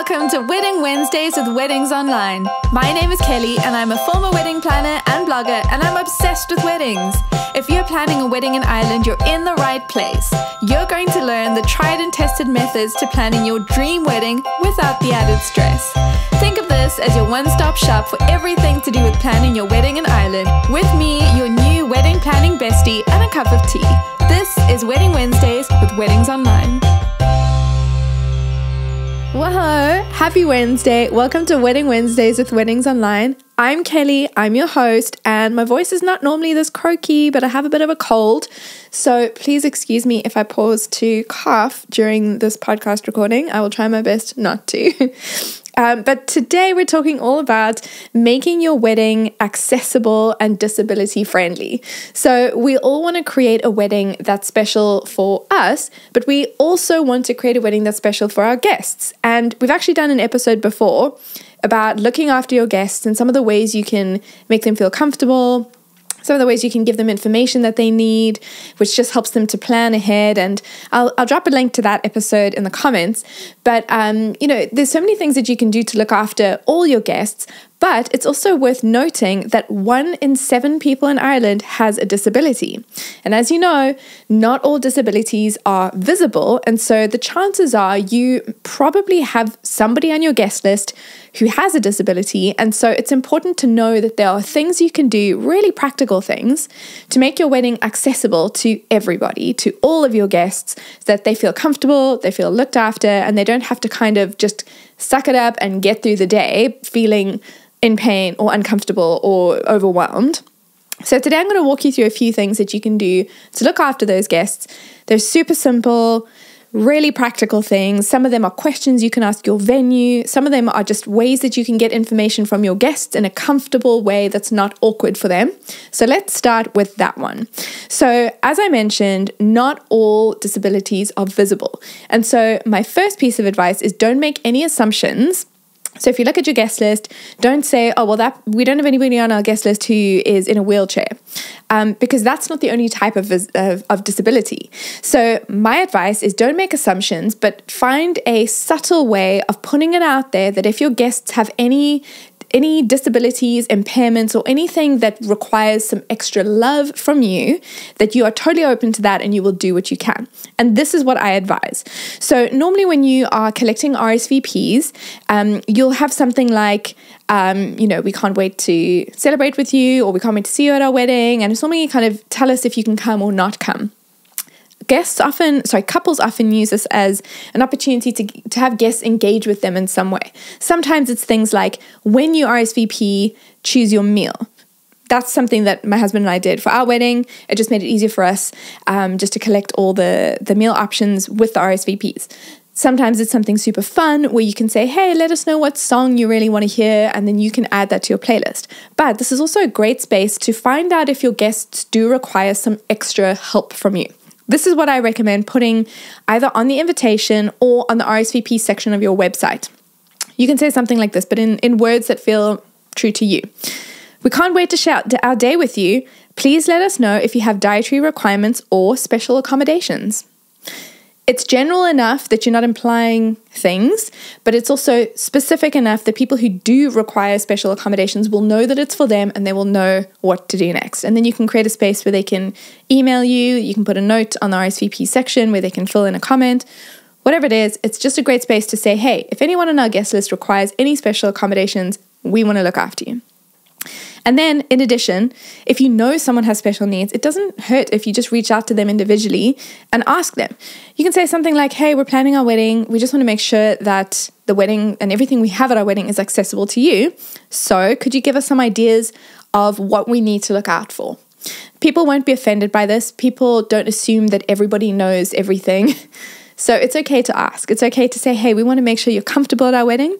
Welcome to Wedding Wednesdays with Weddings Online. My name is Kelly and I'm a former wedding planner and blogger, and I'm obsessed with weddings. If you're planning a wedding in Ireland, you're in the right place. You're going to learn the tried and tested methods to planning your dream wedding without the added stress. Think of this as your one-stop shop for everything to do with planning your wedding in Ireland. With me, your new wedding planning bestie, and a cup of tea. This is Wedding Wednesdays with Weddings Online. Whoa, happy Wednesday. Welcome to Wedding Wednesdays with Weddings Online. I'm Kelly, I'm your host, and my voice is not normally this croaky, but I have a bit of a cold. So please excuse me if I pause to cough during this podcast recording. I will try my best not to. But today we're talking all about making your wedding accessible and disability friendly. So we all want to create a wedding that's special for us, but we also want to create a wedding that's special for our guests. And we've actually done an episode before about looking after your guests and some of the ways you can make them feel comfortable, some of the ways you can give them information that they need, which just helps them to plan ahead. And I'll drop a link to that episode in the comments. But, there's so many things that you can do to look after all your guests. But it's also worth noting that 1 in 7 people in Ireland has a disability. And as you know, not all disabilities are visible. And so the chances are you probably have somebody on your guest list who has a disability. And so it's important to know that there are things you can do, really practical things, to make your wedding accessible to everybody, to all of your guests, so that they feel comfortable, they feel looked after, and they don't have to kind of just suck it up and get through the day feeling in pain or uncomfortable or overwhelmed. So today I'm going to walk you through a few things that you can do to look after those guests. They're super simple, really practical things. Some of them are questions you can ask your venue. Some of them are just ways that you can get information from your guests in a comfortable way that's not awkward for them. So let's start with that one. So as I mentioned, not all disabilities are visible. And so my first piece of advice is don't make any assumptions. So if you look at your guest list, don't say, we don't have anybody on our guest list who is in a wheelchair, because that's not the only type of disability. So my advice is don't make assumptions, but find a subtle way of putting it out there that if your guests have any disabilities, impairments, or anything that requires some extra love from you, that you are totally open to that and you will do what you can. And this is what I advise. So normally when you are collecting RSVPs, you'll have something like, we can't wait to celebrate with you, or we can't wait to see you at our wedding. And it's normally kind of tell us if you can come or not come. Couples often use this as an opportunity to have guests engage with them in some way. Sometimes it's things like, when you RSVP, choose your meal. That's something that my husband and I did for our wedding. It just made it easier for us just to collect all the meal options with the RSVPs. Sometimes it's something super fun where you can say, hey, let us know what song you really want to hear, and then you can add that to your playlist. But this is also a great space to find out if your guests do require some extra help from you. This is what I recommend putting either on the invitation or on the RSVP section of your website. You can say something like this, but in words that feel true to you. We can't wait to share our day with you. Please let us know if you have dietary requirements or special accommodations. It's general enough that you're not implying things, but it's also specific enough that people who do require special accommodations will know that it's for them and they will know what to do next. And then you can create a space where they can email you, you can put a note on the RSVP section where they can fill in a comment. Whatever it is, it's just a great space to say, hey, if anyone on our guest list requires any special accommodations, we want to look after you. And then, in addition, if you know someone has special needs, it doesn't hurt if you just reach out to them individually and ask them. You can say something like, hey, we're planning our wedding. We just want to make sure that the wedding and everything we have at our wedding is accessible to you. So could you give us some ideas of what we need to look out for? People won't be offended by this. People don't assume that everybody knows everything. So it's okay to ask. It's okay to say, hey, we want to make sure you're comfortable at our wedding.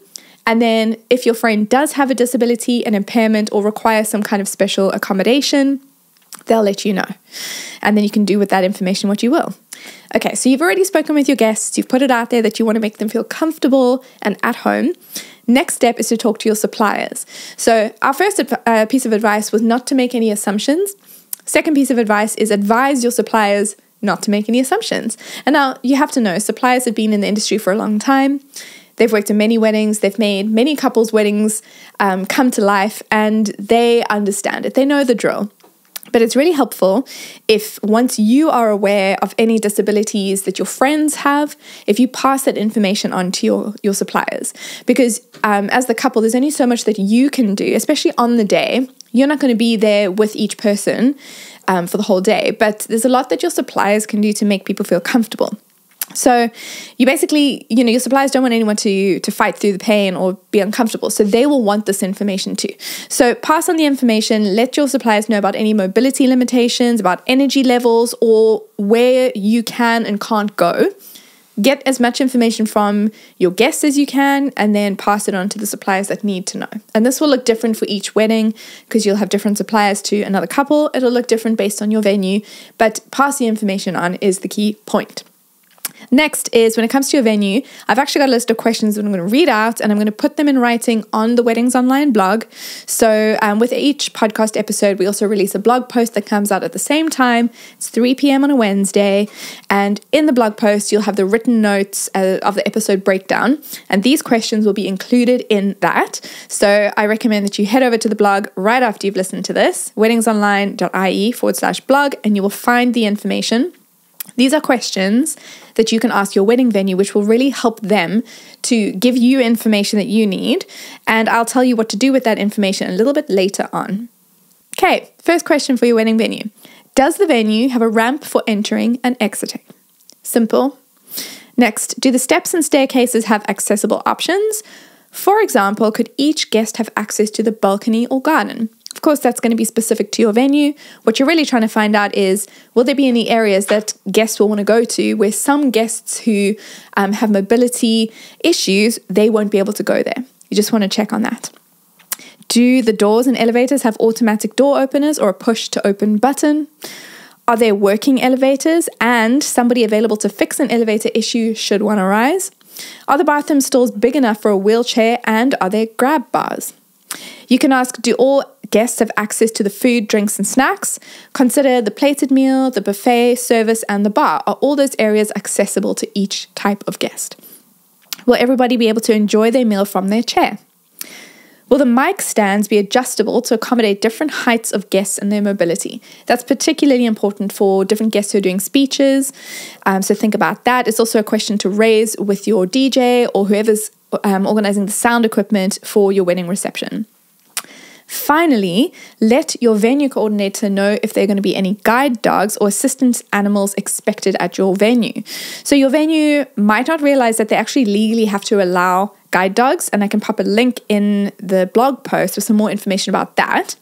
And then if your friend does have a disability, an impairment, or requires some kind of special accommodation, they'll let you know. And then you can do with that information what you will. Okay, so you've already spoken with your guests. You've put it out there that you want to make them feel comfortable and at home. Next step is to talk to your suppliers. So our first piece of advice was not to make any assumptions. Second piece of advice is advise your suppliers not to make any assumptions. And now you have to know suppliers have been in the industry for a long time. They've worked in many weddings. They've made many couples' weddings come to life, and they understand it. They know the drill. But it's really helpful if once you are aware of any disabilities that your friends have, if you pass that information on to your suppliers. Because as the couple, there's only so much that you can do, especially on the day. You're not going to be there with each person for the whole day, but there's a lot that your suppliers can do to make people feel comfortable. So you basically, your suppliers don't want anyone to fight through the pain or be uncomfortable. So they will want this information too. So pass on the information, let your suppliers know about any mobility limitations, about energy levels, or where you can and can't go. Get as much information from your guests as you can, and then pass it on to the suppliers that need to know. And this will look different for each wedding because you'll have different suppliers to another couple. It'll look different based on your venue, but pass the information on is the key point. Next is, when it comes to your venue, I've actually got a list of questions that I'm going to read out, and I'm going to put them in writing on the Weddings Online blog. So with each podcast episode, we also release a blog post that comes out at the same time. It's 3 p.m. on a Wednesday. And in the blog post, you'll have the written notes of the episode breakdown. And these questions will be included in that. So I recommend that you head over to the blog right after you've listened to this, weddingsonline.ie/blog, and you will find the information. These are questions that you can ask your wedding venue, which will really help them to give you information that you need. And I'll tell you what to do with that information a little bit later on. Okay, first question for your wedding venue. Does the venue have a ramp for entering and exiting? Simple. Next, do the steps and staircases have accessible options? For example, could each guest have access to the balcony or garden? Of course, that's going to be specific to your venue. What you're really trying to find out is, will there be any areas that guests will want to go to where some guests who have mobility issues, they won't be able to go there? You just want to check on that. Do the doors and elevators have automatic door openers or a push to open button? Are there working elevators and somebody available to fix an elevator issue should one arise? Are the bathroom stalls big enough for a wheelchair, and are there grab bars? You can ask, do all guests have access to the food, drinks, and snacks? Consider the plated meal, the buffet, service, and the bar. Are all those areas accessible to each type of guest? Will everybody be able to enjoy their meal from their chair? Will the mic stands be adjustable to accommodate different heights of guests and their mobility? That's particularly important for different guests who are doing speeches. So think about that. It's also a question to raise with your DJ or whoever's organizing the sound equipment for your wedding reception. Finally, let your venue coordinator know if there are going to be any guide dogs or assistance animals expected at your venue. So your venue might not realize that they actually legally have to allow guide dogs, and I can pop a link in the blog post with some more information about that.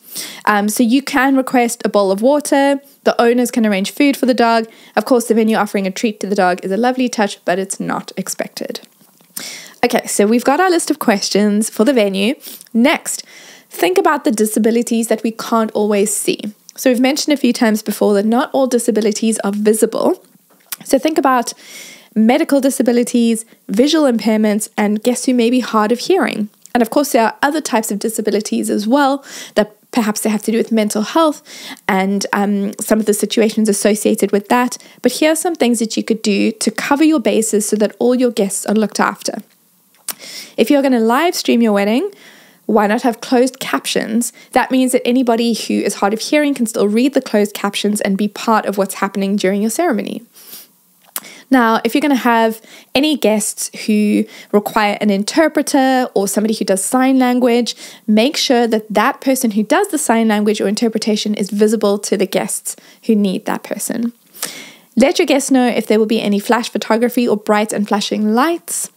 So you can request a bowl of water. The owners can arrange food for the dog. Of course, the venue offering a treat to the dog is a lovely touch, but it's not expected. Okay, so we've got our list of questions for the venue. Next, think about the disabilities that we can't always see. So we've mentioned a few times before that not all disabilities are visible. So think about medical disabilities, visual impairments, and guests who may be hard of hearing. And of course, there are other types of disabilities as well that perhaps they have to do with mental health and some of the situations associated with that. But here are some things that you could do to cover your bases so that all your guests are looked after. If you're going to live stream your wedding, why not have closed captions? That means that anybody who is hard of hearing can still read the closed captions and be part of what's happening during your ceremony. Now, if you're going to have any guests who require an interpreter or somebody who does sign language, make sure that that person who does the sign language or interpretation is visible to the guests who need that person. Let your guests know if there will be any flash photography or bright and flashing lights.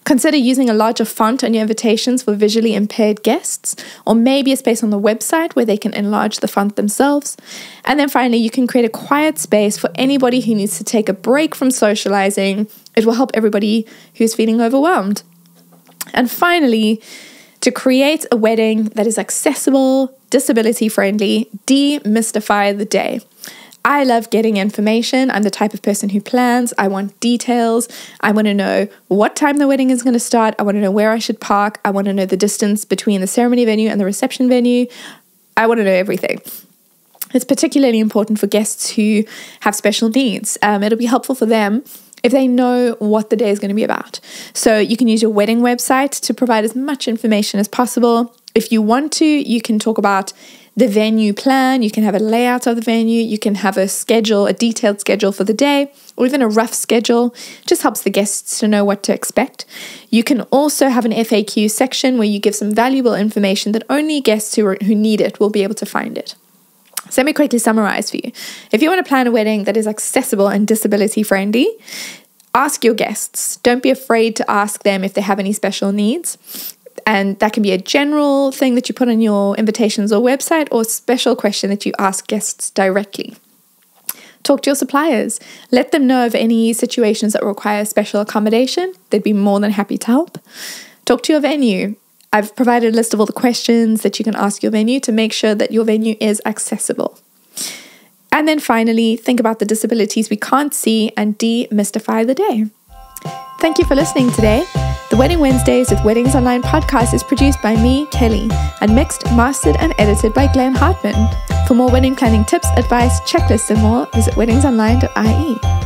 Consider using a larger font on your invitations for visually impaired guests, or maybe a space on the website where they can enlarge the font themselves. And then finally, you can create a quiet space for anybody who needs to take a break from socializing. It will help everybody who's feeling overwhelmed. And finally, to create a wedding that is accessible, disability friendly, demystify the day. I love getting information. I'm the type of person who plans. I want details. I want to know what time the wedding is going to start. I want to know where I should park. I want to know the distance between the ceremony venue and the reception venue. I want to know everything. It's particularly important for guests who have special needs. It'll be helpful for them if they know what the day is going to be about. So you can use your wedding website to provide as much information as possible. If you want to, you can talk about the venue plan, you can have a layout of the venue, you can have a schedule, a detailed schedule for the day, or even a rough schedule. Just helps the guests to know what to expect. You can also have an FAQ section where you give some valuable information that only guests who need it will be able to find it. So let me quickly summarize for you. If you want to plan a wedding that is accessible and disability friendly, ask your guests. Don't be afraid to ask them if they have any special needs. And that can be a general thing that you put on your invitations or website, or a special question that you ask guests directly. Talk to your suppliers. Let them know of any situations that require special accommodation. They'd be more than happy to help. Talk to your venue. I've provided a list of all the questions that you can ask your venue to make sure that your venue is accessible. And then finally, think about the disabilities we can't see and demystify the day. Thank you for listening today. The Wedding Wednesdays with Weddings Online podcast is produced by me, Kelly, and mixed, mastered, and edited by Glenn Hartman. For more wedding planning tips, advice, checklists, and more, visit weddingsonline.ie.